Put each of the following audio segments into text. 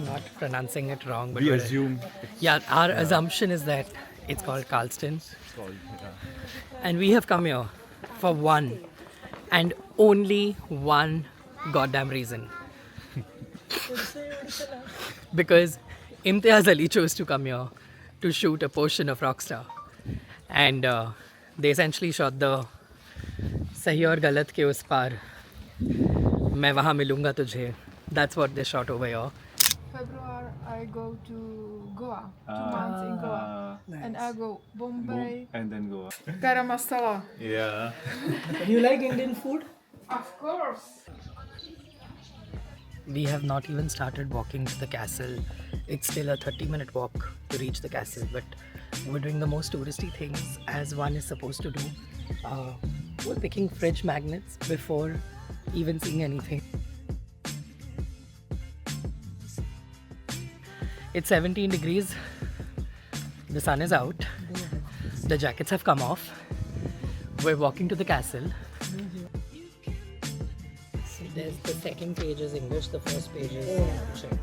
not pronouncing it wrong, but We assume yeah, our assumption is that it's called Carlston, it's called. and we have come here for one and only one goddamn reason. Because Imtiaz Ali chose to come here to shoot a portion of Rockstar, and they essentially shot the सही और गलत के उस पार मैं वहाँ मिलूँगा तुझे. That's what they shot over here. February I go to Goa, 2 months in Goa, and I go Bombay, And then go. garam masala. Yeah. You like Indian food? Of course. We have not even started walking to the castle. It's still a 30-minute walk to reach the castle, but we're doing the most touristy things as one is supposed to do. We're picking fridge magnets before even seeing anything. It's 17 degrees. The sun is out. The jackets have come off. We're walking to the castle. So there's the second page is English, the first page is Czech.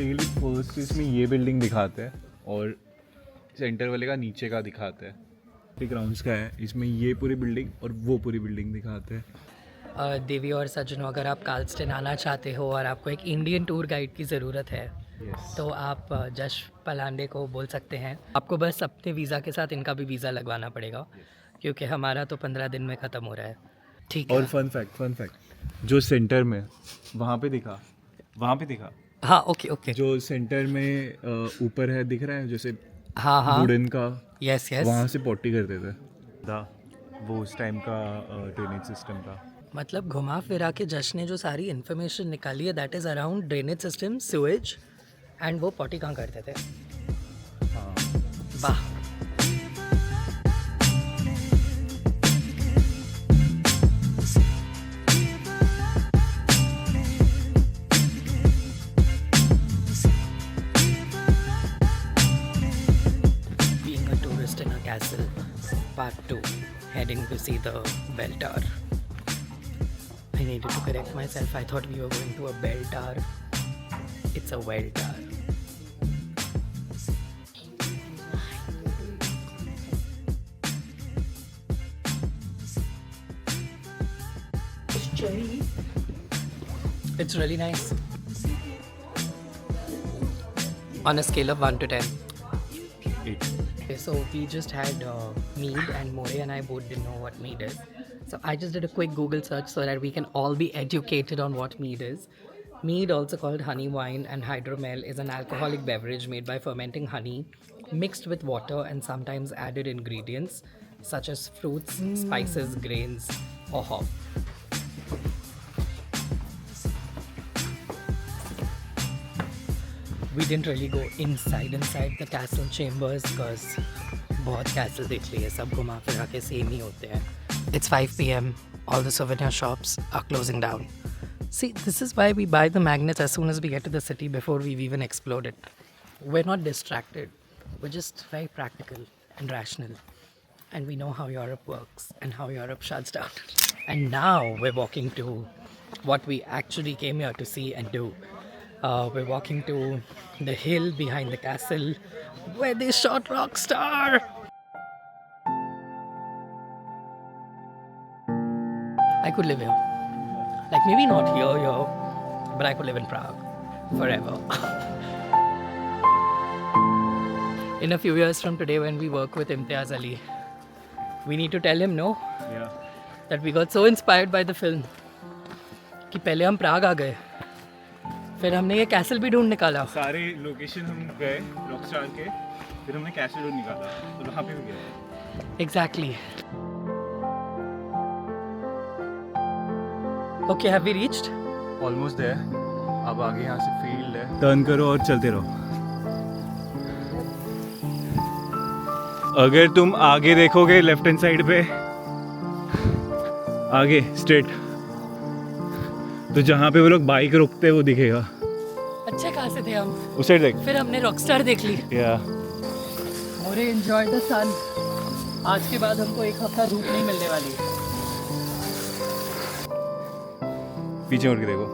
Basically first इसमें ये building दिखाते हैं और centre वाले का नीचे का दिखाते हैं. ग्राउंड्स का है इसमें ये पूरी बिल्डिंग और वो पूरी बिल्डिंग दिखाते हैं. देवी और सज्जनों, अगर आप कार्लस्टन आना चाहते हो और आपको एक इंडियन टूर गाइड की ज़रूरत है तो आप जश पलांडे को बोल सकते हैं. आपको बस अपने वीज़ा के साथ इनका भी वीज़ा लगवाना पड़ेगा क्योंकि हमारा तो 15 दिन में ख़त्म हो रहा है. ठीक है. और फन फैक्ट जो सेंटर में वहाँ पे दिखा हाँ ओके ओके. जो सेंटर में ऊपर है दिख रहा है जैसे हाँ हाँ वुडन का. Yes yes. वहाँ से पॉटी करते थे वो उस टाइम का ड्रेनेज सिस्टम था. मतलब घुमा फिरा के जश ने जो सारी इन्फॉर्मेशन निकाली है that is around drainage system, sewage and वो पॉटी कहाँ करते थे. हाँ. वाह. Being a tourist in a castle, part 2, heading to see the bell tower. I needed to correct myself. I thought we were going to a bell tower. It's a well tower. It's really nice. On a scale of 1 to 10. 8. Okay, so we just had mead, and More and I both didn't know what mead is. So I just did a quick Google search so that we can all be educated on what mead is. Mead, also called honey wine and hydromel, is an alcoholic beverage made by fermenting honey mixed with water and sometimes added ingredients such as fruits, spices, grains, or hop. We didn't really go inside the castle chambers because बहुत castle देख लिए, सब घुमा फिरा के same ही होते हैं. It's 5 p.m. All the souvenir shops are closing down. See, this is why we buy the magnets as soon as we get to the city before we've even explored it. We're not distracted. We're just very practical and rational. And we know how Europe works and how Europe shuts down. And now we're walking to what we actually came here to see and do. We're walking to the hill behind the castle where they shot Rockstar. I could live here. Like maybe not here, but I could live in Prague forever. In a few years from today, when we work with Imtiaz Ali, we need to tell him, no, Yeah. that we got so inspired by the film कि पहले हम प्राग आ गए, फिर हमने ये castle भी ढूंढ निकाला. सारे लोकेशन हम गए रॉकस्टार के, फिर हमने कैसल ढूंढ निकाला और वहाँ पे भी गए. Exactly. Okay, have we reached? Almost there. अब आगे यहाँ से फील्ड है. टर्न करो और चलते रहो. अगर तुम आगे देखोगे लेफ्ट हैंड साइड पे, आगे स्ट्रेट, तो जहाँ पे वो लोग बाइक रोकते हैं वो दिखेगा। अच्छे कहाँ से थे हम? उस साइड देख। फिर हमने रॉकस्टार देख ली। या मोरे एंजॉय द सन। आज के बाद हमको एक हफ्ता धूप नहीं मिलने वाली। पीछे मुड़ के देखो।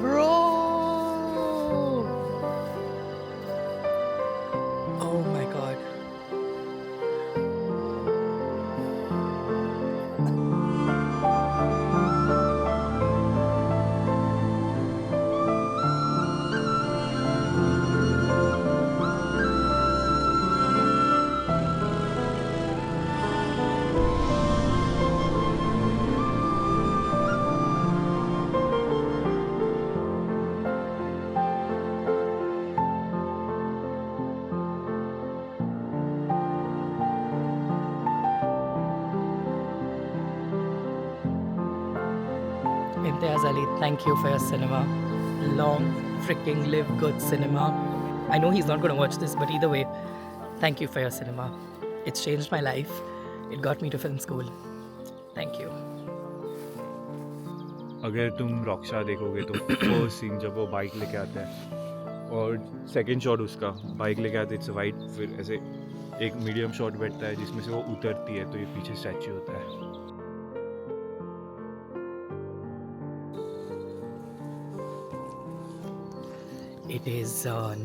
Bro oh my God. Imtiaz Ali, thank you for your cinema. Long freaking live good cinema. I know he's not going to watch this, but either way, thank you for your cinema. It's changed my life. It got me to film school. Thank you. अगर तुम Rockstar देखोगे तो first scene जब वो bike लेके आता है और सेकंड शॉट उसका बाइक लेके आता है, इट्स वाइट, फिर ऐसे एक मीडियम शॉट बैठता है जिसमें से वो उतरती है तो ये पीछे स्टैचू होता है। It is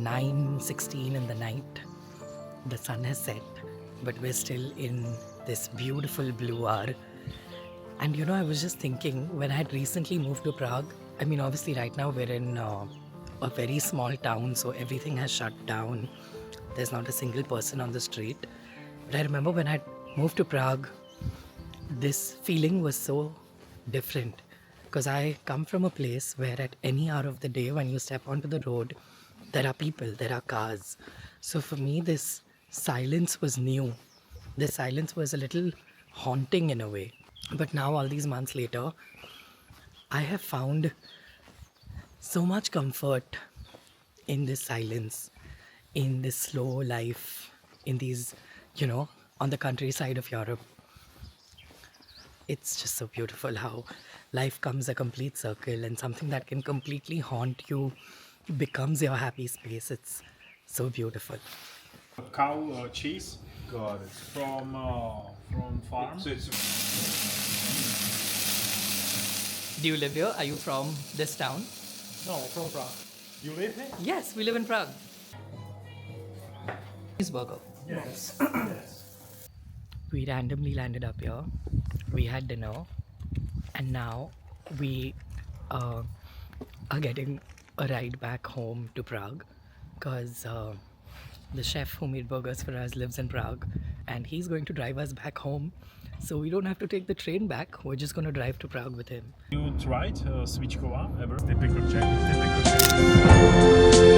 9:16 in the night. The sun has set, but we're still in this beautiful blue hour. And you know, I was just thinking when I had recently moved to Prague. I mean, obviously, right now we're in a very small town, so everything has shut down. There's not a single person on the street. But I remember when I moved to Prague, this feeling was so different. Because I come from a place where at any hour of the day when you step onto the road, there are people, there are cars. So for me, this silence was new. This silence was a little haunting in a way. But now, all these months later, I have found so much comfort in this silence, in this slow life, in these, you know, on the countryside of Europe. It's just so beautiful how life comes a complete circle and something that can completely haunt you becomes your happy space. It's so beautiful. Cow cheese. Got it. From farm. So it's Do you live here? Are you from this town? No, from Prague. You live here? Yes, we live in Prague. Cheeseburger. Yes. We randomly landed up here. We had dinner, and now we are getting a ride back home to Prague because the chef who made burgers for us lives in Prague, and he's going to drive us back home. So we don't have to take the train back. We're just going to drive to Prague with him. You tried Svichkova ever? Typical Czech. Typical Czech.